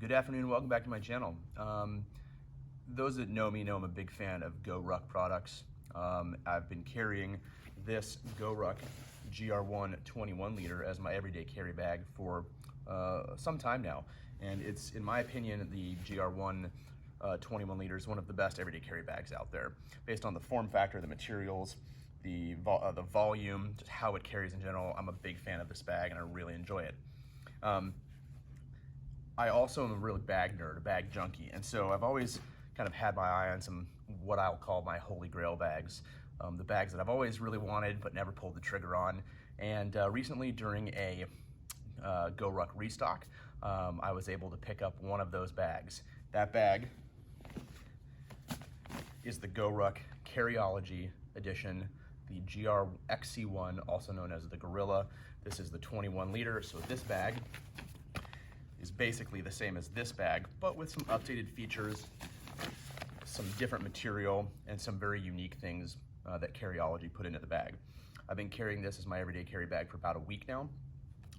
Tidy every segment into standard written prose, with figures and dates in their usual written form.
Good afternoon, welcome back to my channel. Those that know me know I'm a big fan of GoRuck products. I've been carrying this GoRuck GR1 21 liter as my everyday carry bag for some time now. And it's, in my opinion, the GR1 21 liter is one of the best everyday carry bags out there. Based on the form factor, the materials, the volume, just how it carries in general, I'm a big fan of this bag and I really enjoy it. I also am a real bag nerd, a bag junkie, and so I've always kind of had my eye on some what I'll call my holy grail bags, the bags that I've always really wanted but never pulled the trigger on. And recently during a GoRuck restock, I was able to pick up one of those bags. That bag is the GoRuck Carryology edition, the GRXC1, also known as the Gorilla. This is the 21 liter, so this bag is basically the same as this bag, but with some updated features, some different material, and some very unique things that Carryology put into the bag. I've been carrying this as my everyday carry bag for about a week now.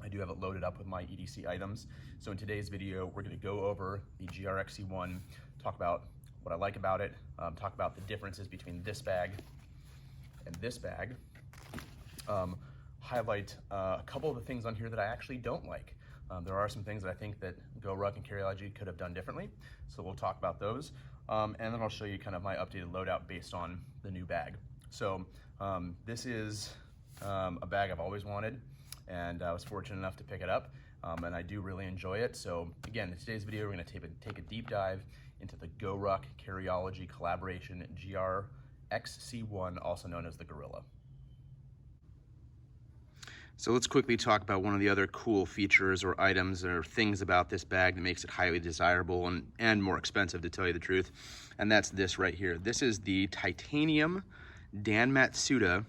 I do have it loaded up with my EDC items. So in today's video, we're gonna go over the GRXC1, talk about what I like about it, talk about the differences between this bag and this bag, highlight a couple of the things on here that I actually don't like. There are some things that I think that GoRuck and Carryology could have done differently, so we'll talk about those. And then I'll show you kind of my updated loadout based on the new bag. So this is a bag I've always wanted, and I was fortunate enough to pick it up, and I do really enjoy it. So again, in today's video, we're gonna take a deep dive into the GoRuck Carryology collaboration GRXC1, also known as the Gorilla. So let's quickly talk about one of the other cool features or items or things about this bag that makes it highly desirable and more expensive, to tell you the truth. And that's this right here. This is the titanium Dan Matsuda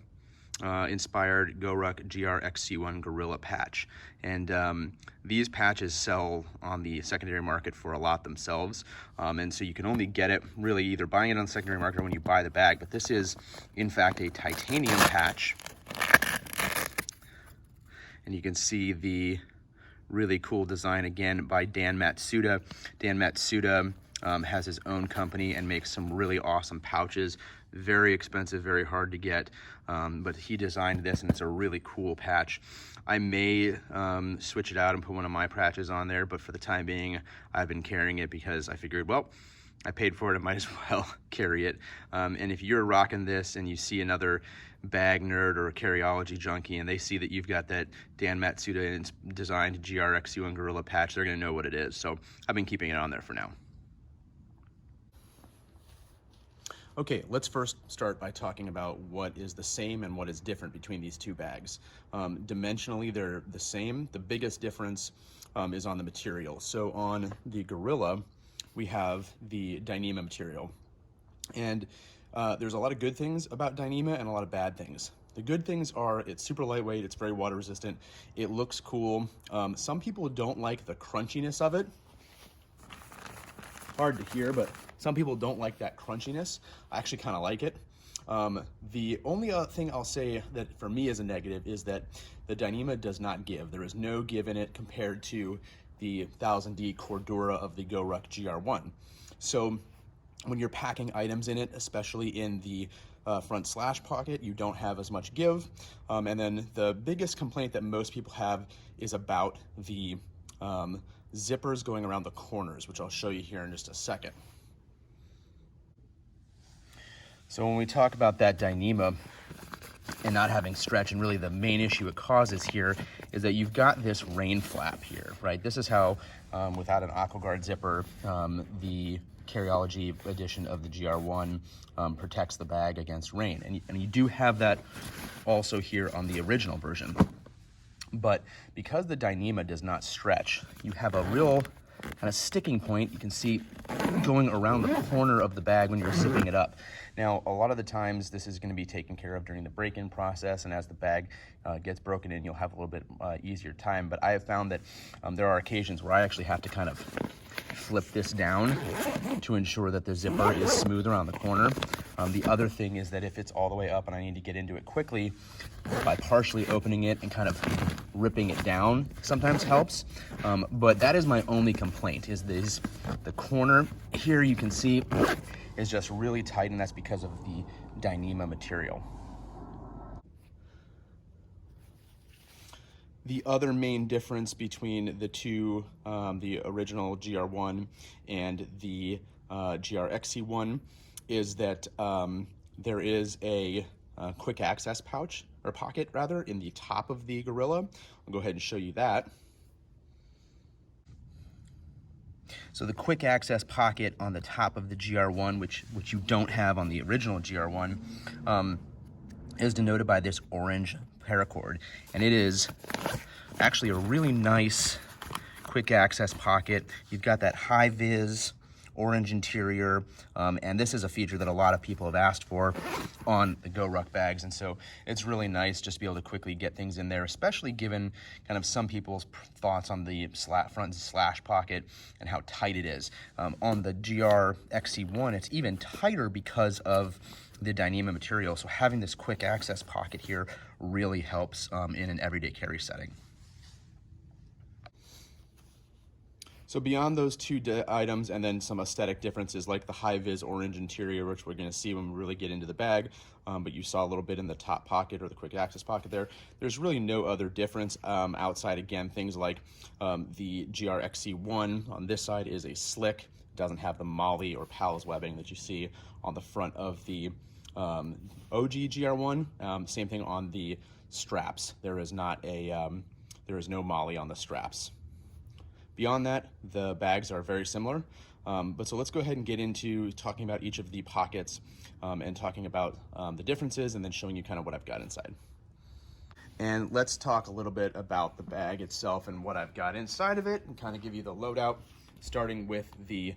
inspired GoRuck GRXC1 Gorilla patch. And these patches sell on the secondary market for a lot themselves. And so you can only get it really either buying it on the secondary market or when you buy the bag. But this is, in fact, a titanium patch. And you can see the really cool design again by Dan Matsuda. Dan Matsuda has his own company and makes some really awesome pouches. Very expensive, very hard to get, but he designed this and it's a really cool patch. I may switch it out and put one of my patches on there, but for the time being, I've been carrying it because I figured, well, I paid for it, I might as well carry it. And if you're rocking this and you see another bag nerd or a Carryology junkie and they see that you've got that Dan Matsuda designed GRXC1 Gorilla patch, they're gonna know what it is. So I've been keeping it on there for now. Okay, let's first start by talking about what is the same and what is different between these two bags. Dimensionally, they're the same. The biggest difference is on the material. So on the Gorilla, we have the Dyneema material. And there's a lot of good things about Dyneema and a lot of bad things. The good things are it's super lightweight, it's very water resistant, it looks cool. Some people don't like the crunchiness of it. Hard to hear, but some people don't like that crunchiness. I actually kind of like it. The only other thing I'll say that for me is a negative is that the Dyneema does not give. There is no give in it compared to the 1000D Cordura of the GoRuck GR1. So when you're packing items in it, especially in the front slash pocket, you don't have as much give. And then the biggest complaint that most people have is about the zippers going around the corners, which I'll show you here in just a second. So when we talk about that Dyneema and not having stretch, and really the main issue it causes here is that you've got this rain flap here, right? This is how, without an AquaGuard zipper, the Carryology edition of the GR1 protects the bag against rain. And you do have that also here on the original version. But because the Dyneema does not stretch, you have a real kind of sticking point you can see going around the corner of the bag when you're zipping it up. Now, a lot of the times this is going to be taken care of during the break-in process, and as the bag gets broken in, you'll have a little bit easier time. But I have found that there are occasions where I actually have to kind of flip this down to ensure that the zipper is smooth around the corner. The other thing is that if it's all the way up and I need to get into it quickly, by partially opening it and kind of ripping it down sometimes helps. But that is my only complaint, is the corner here you can see is just really tight, and that's because of the Dyneema material. The other main difference between the two, the original GR1 and the GRXC1, is that there is a quick access pouch, or pocket rather, in the top of the Gorilla. I'll go ahead and show you that. So the quick access pocket on the top of the GR1, which you don't have on the original GR1, is denoted by this orange paracord, and it is actually a really nice quick access pocket. You've got that high vis orange interior, and this is a feature that a lot of people have asked for on the GoRuck bags, and so it's really nice just to be able to quickly get things in there, especially given kind of some people's thoughts on the front slash pocket and how tight it is. On the GRXC1, it's even tighter because of the Dyneema material, so having this quick access pocket here really helps in an everyday carry setting. So beyond those two items, and then some aesthetic differences like the high-vis orange interior, which we're going to see when we really get into the bag, but you saw a little bit in the top pocket or the quick access pocket there, there's really no other difference outside, again, things like the GRXC1 on this side is a slick, doesn't have the molly or pals webbing that you see on the front of the OG GR1. Same thing on the straps. There is no molly on the straps. Beyond that, the bags are very similar. But so let's go ahead and get into talking about each of the pockets and talking about the differences, and then showing you kind of what I've got inside. And let's talk a little bit about the bag itself and what I've got inside of it, and kind of give you the loadout, starting with the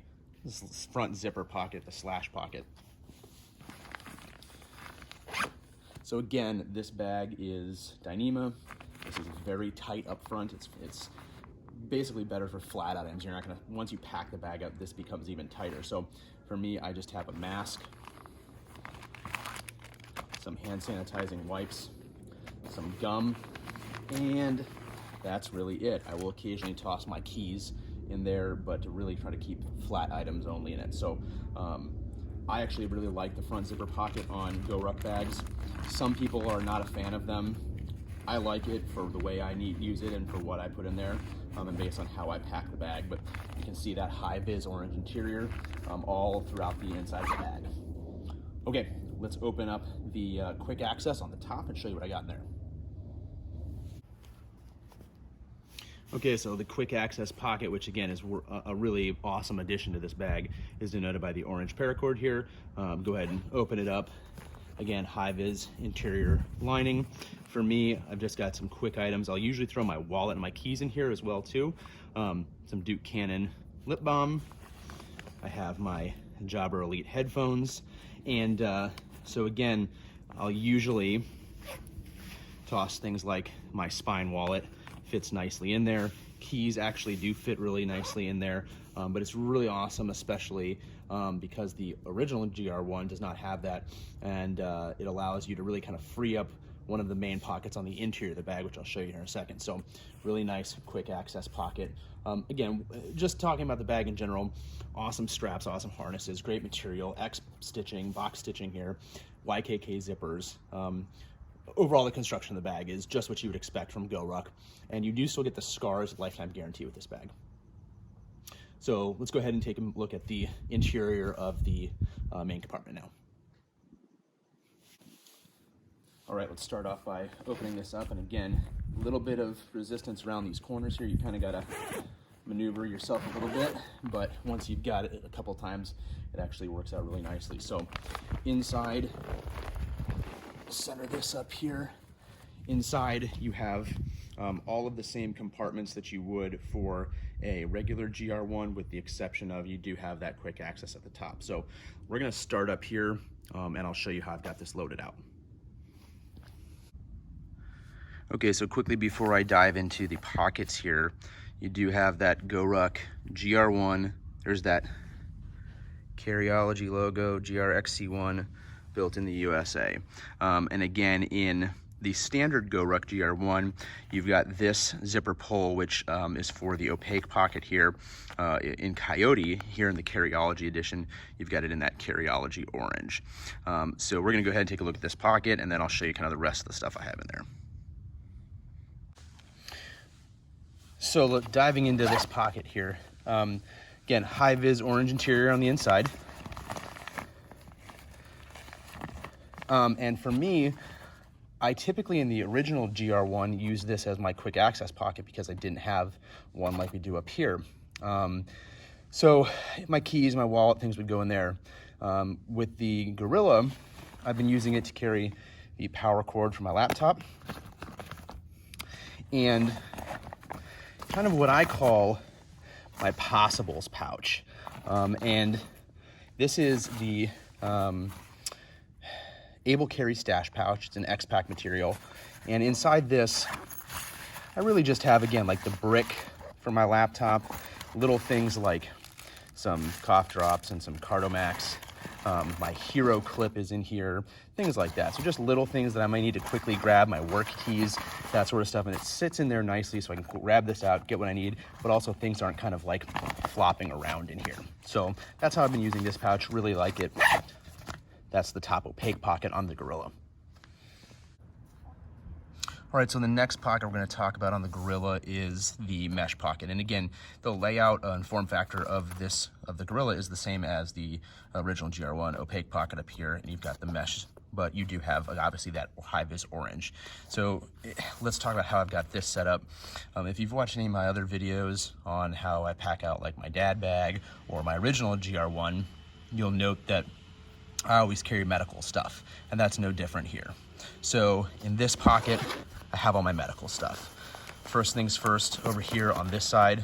front zipper pocket, the slash pocket. So again, this bag is Dyneema. This is very tight up front. It's basically better for flat items. You're not gonna, once you pack the bag up, this becomes even tighter. So for me, I just have a mask, some hand sanitizing wipes, some gum, and that's really it. I will occasionally toss my keys in there, but to really try to keep flat items only in it. So I actually really like the front zipper pocket on GoRuck bags. Some people are not a fan of them. I like it for the way I use it and for what I put in there, and based on how I pack the bag. But you can see that high vis orange interior all throughout the inside of the bag. Okay, let's open up the quick access on the top and show you what I got in there. Okay, so the quick access pocket, which again is a really awesome addition to this bag, is denoted by the orange paracord here. Go ahead and open it up. Again, high vis interior lining. For me, I've just got some quick items. I'll usually throw my wallet and my keys in here as well too. Some Duke Cannon lip balm. I have my Jabra Elite headphones. And so again, I'll usually toss things like my Spine wallet. Fits nicely in there. Keys actually do fit really nicely in there, but it's really awesome, especially because the original GR1 does not have that, and it allows you to really kind of free up one of the main pockets on the interior of the bag, which I'll show you here in a second. So really nice quick access pocket. Again, just talking about the bag in general, awesome straps, awesome harnesses, great material, X stitching, box stitching here, YKK zippers. Overall, the construction of the bag is just what you would expect from GoRuck, and you do still get the SCARS lifetime guarantee with this bag. So let's go ahead and take a look at the interior of the main compartment now. All right, let's start off by opening this up, and again, a little bit of resistance around these corners here. You kind of got to maneuver yourself a little bit, but once you've got it a couple times, it actually works out really nicely. So inside, center this up here. Inside you have all of the same compartments that you would for a regular GR1, with the exception of you do have that quick access at the top. So we're going to start up here and I'll show you how I've got this loaded out. Okay, so quickly before I dive into the pockets here, you do have that GoRuck GR1. There's that Carryology logo, GRXC1, built in the USA. And again, in the standard GoRuck GR1, you've got this zipper pull, which is for the opaque pocket here. In Coyote, here in the Carryology edition, you've got it in that Carryology orange. So we're gonna go ahead and take a look at this pocket, and then I'll show you kind of the rest of the stuff I have in there. So look, diving into this pocket here, again, high-vis orange interior on the inside. And for me, I typically in the original GR1 use this as my quick access pocket because I didn't have one like we do up here. So my keys, my wallet, things would go in there. With the Gorilla, I've been using it to carry the power cord for my laptop and kind of what I call my possibles pouch. And this is the Able Carry Stash Pouch. It's an X-Pack material. And inside this, I really just have, again, like the brick for my laptop, little things like some cough drops and some Cardomax. My hero clip is in here, things like that. So just little things that I might need to quickly grab, my work keys, that sort of stuff. And it sits in there nicely so I can grab this out, get what I need, but also things aren't kind of like flopping around in here. So that's how I've been using this pouch, really like it. That's the top opaque pocket on the Gorilla. All right, so the next pocket we're going to talk about on the Gorilla is the mesh pocket. And again, the layout and form factor of the Gorilla is the same as the original GR1 opaque pocket up here, and you've got the mesh, but you do have obviously that high-vis orange. So let's talk about how I've got this set up. If you've watched any of my other videos on how I pack out like my dad bag or my original GR1, you'll note that I always carry medical stuff, and that's no different here. So in this pocket, I have all my medical stuff. First things first, over here on this side,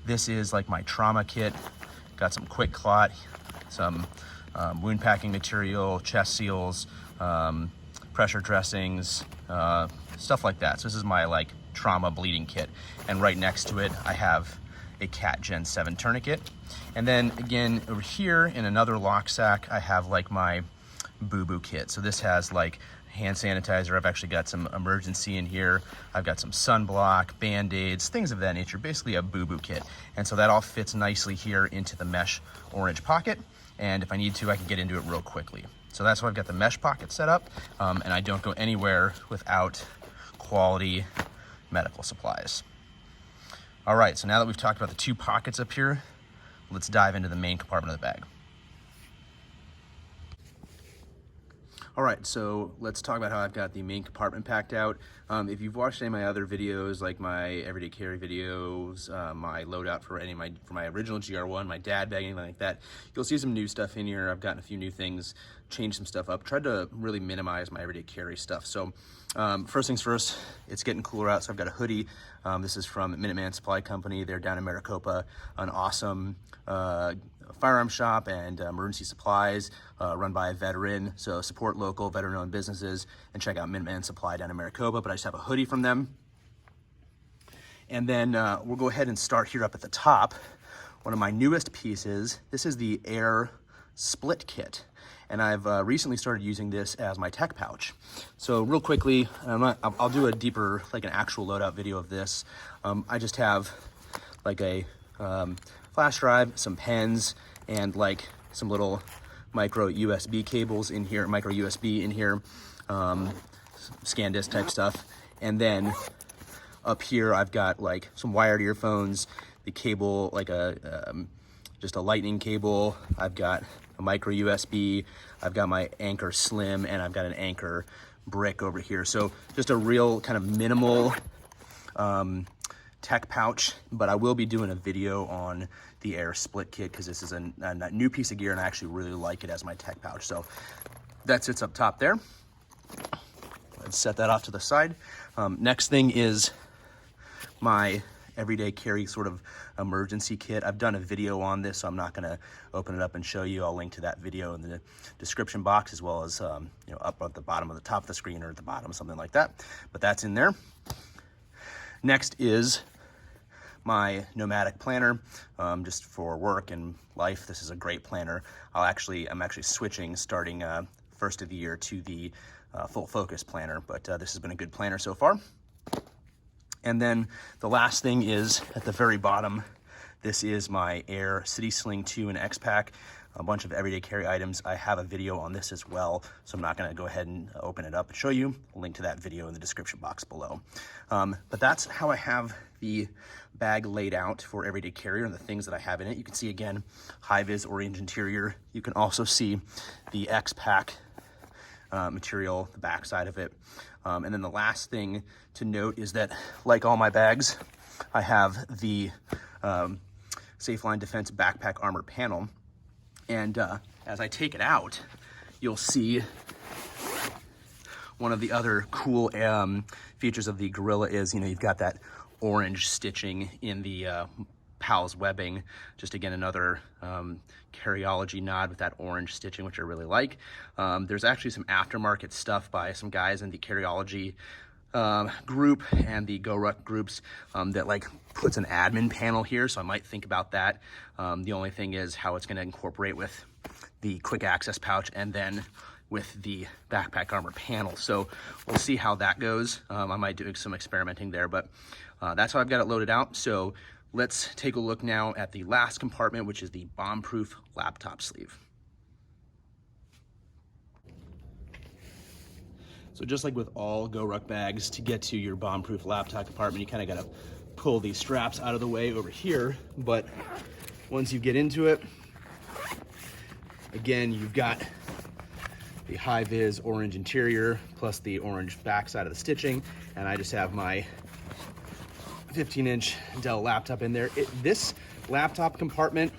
this is like my trauma kit. Got some quick clot, some wound packing material, chest seals, pressure dressings, stuff like that. So this is my like trauma bleeding kit. And right next to it, I have a Cat Gen 7 tourniquet. And then again, over here in another lock sack, I have like my boo-boo kit. So this has like hand sanitizer. I've actually got some emergency in here. I've got some sunblock, Band-Aids, things of that nature, basically a boo-boo kit. And so that all fits nicely here into the mesh orange pocket. And if I need to, I can get into it real quickly. So that's why I've got the mesh pocket set up. And I don't go anywhere without quality medical supplies. All right, so now that we've talked about the two pockets up here, let's dive into the main compartment of the bag. All right, so let's talk about how I've got the main compartment packed out. If you've watched any of my other videos, like my everyday carry videos, my loadout for my original GR1, my dad bag, anything like that, you'll see some new stuff in here. I've gotten a few new things, changed some stuff up, tried to really minimize my everyday carry stuff. So first things first, it's getting cooler out, so I've got a hoodie. This is from Minuteman Supply Company. They're down in Maricopa, an awesome firearm shop and emergency supplies run by a veteran. So support local veteran-owned businesses and check out Minuteman Supply down in Maricopa. But I just have a hoodie from them. And then we'll go ahead and start here up at the top. One of my newest pieces, this is the AER Split Kit. And I've recently started using this as my tech pouch. So real quickly, I'll do a deeper, like an actual loadout video of this. I just have like a flash drive, some pens, and like some little micro USB cables in here, micro USB in here, scan disc type stuff. And then up here, I've got like some wired earphones, the cable, like just a lightning cable. I've got a micro USB. I've got my Anchor Slim, and I've got an Anchor brick over here. So just a real kind of minimal tech pouch, but I will be doing a video on the AER Split Kit because this is a new piece of gear and I actually really like it as my tech pouch. So that sits up top there. Let's set that off to the side. Next thing is my everyday carry sort of emergency kit. I've done a video on this, so I'm not gonna open it up and show you. I'll link to that video in the description box, as well as you know, up at the bottom of the top of the screen or at the bottom, something like that. But that's in there. Next is my nomadic planner, just for work and life. This is a great planner. I'm actually switching starting first of the year to the full focus planner, but this has been a good planner so far. And then the last thing is at the very bottom. This is my AER City Sling 2 and X-Pack, a bunch of everyday carry items. I have a video on this as well, so I'm not gonna go ahead and open it up and show you. I'll link to that video in the description box below. But that's how I have the bag laid out for everyday carrier and the things that I have in it. You can see again, high-vis orange interior. You can also see the X-Pack material, the back side of it. And then the last thing to note is that, like all my bags, I have the Safeline Defense Backpack Armor panel. And as I take it out, you'll see one of the other cool features of the Gorilla is, you've got that orange stitching in the PALS webbing. Just again, another Carryology nod with that orange stitching, which I really like. There's actually some aftermarket stuff by some guys in the Carryology group and the GoRuck groups that like puts an admin panel here, so I might think about that. The only thing is how it's going to incorporate with the quick access pouch and then with the backpack armor panel. So we'll see how that goes. I might do some experimenting there, but that's how I've got it loaded out. So let's take a look now at the last compartment, which is the bomb-proof laptop sleeve. So just like with all GoRuck bags, to get to your bomb-proof laptop compartment, you kind of got to pull these straps out of the way over here. But once you get into it, again, you've got the high-vis orange interior plus the orange backside of the stitching, and I just have my 15-inch Dell laptop in there. This laptop compartment,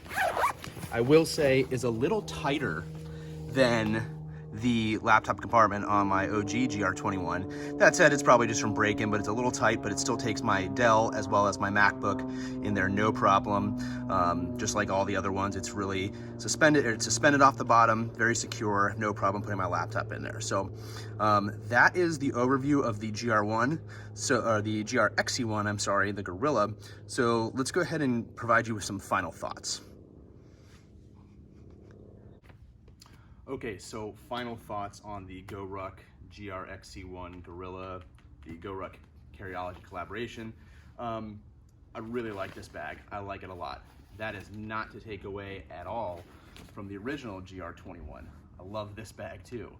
I will say, is a little tighter than the laptop compartment on my OG GR21. That said, it's probably just from break-in, but it's a little tight, but it still takes my Dell as well as my MacBook in there, no problem. Just like all the other ones, it's really suspended off the bottom, very secure, no problem putting my laptop in there. So that is the overview of the GR1, or the GRXC1, I'm sorry, the Gorilla. So let's go ahead and provide you with some final thoughts. Okay, so final thoughts on the GoRuck GRXC1 Gorilla, the GoRuck Carryology collaboration. I really like this bag. I like it a lot. That is not to take away at all from the original GR21. I love this bag too.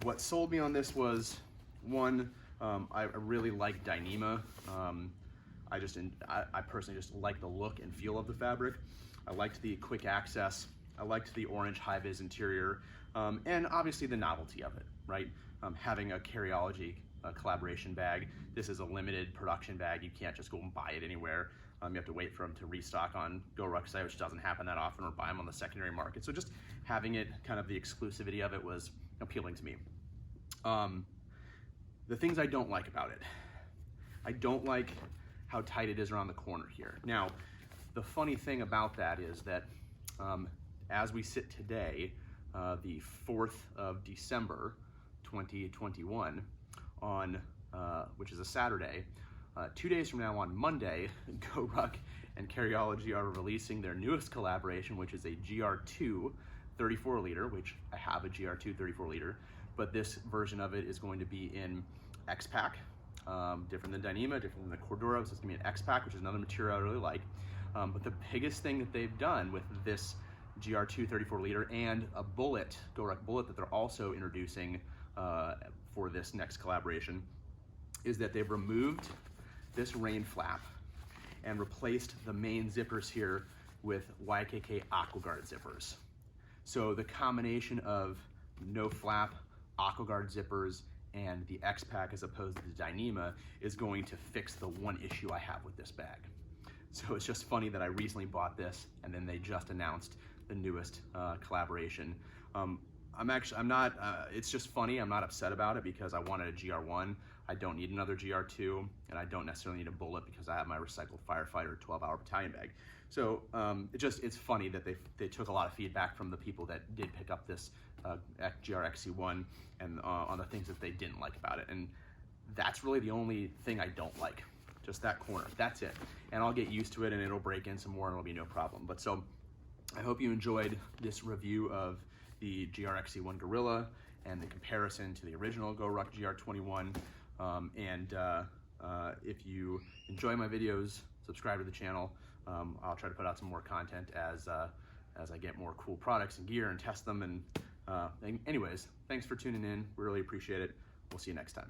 What sold me on this was, one, I really like Dyneema. I personally just like the look and feel of the fabric. I liked the quick access. I liked the orange high-vis interior, and obviously the novelty of it, right? Having a Carryology collaboration bag. This is a limited production bag. You can't just go and buy it anywhere. You have to wait for them to restock on GoRuck's site, which doesn't happen that often, or buy them on the secondary market. So just having it, kind of the exclusivity of it, was appealing to me. The things I don't like about it. I don't like how tight it is around the corner here. Now, the funny thing about that is that as we sit today, the 4th of December, 2021, on which is a Saturday, 2 days from now on Monday, GoRuck and Carryology are releasing their newest collaboration, which is a GR2 34 liter, which I have a GR2 34 liter, but this version of it is going to be in X-Pack, different than Dyneema, different than the Cordura. So it's gonna be an X-Pack, which is another material I really like. But the biggest thing that they've done with this GR2 34 liter and a bullet, GoRuck bullet, that they're also introducing for this next collaboration, is that they've removed this rain flap and replaced the main zippers here with YKK AquaGuard zippers. So the combination of no flap, AquaGuard zippers, and the X-Pack as opposed to the Dyneema is going to fix the one issue I have with this bag. So it's just funny that I recently bought this and then they just announced the newest collaboration. It's just funny. I'm not upset about it because I wanted a GR1. I don't need another GR2, and I don't necessarily need a bullet because I have my recycled firefighter 12-hour battalion bag. So it's funny that they took a lot of feedback from the people that did pick up this GRXC1 and on the things that they didn't like about it. And that's really the only thing I don't like, just that corner, that's it. And I'll get used to it and it'll break in some more and it'll be no problem. But so I hope you enjoyed this review of the GRXC1 Gorilla and the comparison to the original GoRuck GR21. If you enjoy my videos, subscribe to the channel. I'll try to put out some more content as I get more cool products and gear and test them. And anyways, thanks for tuning in. We really appreciate it. We'll see you next time.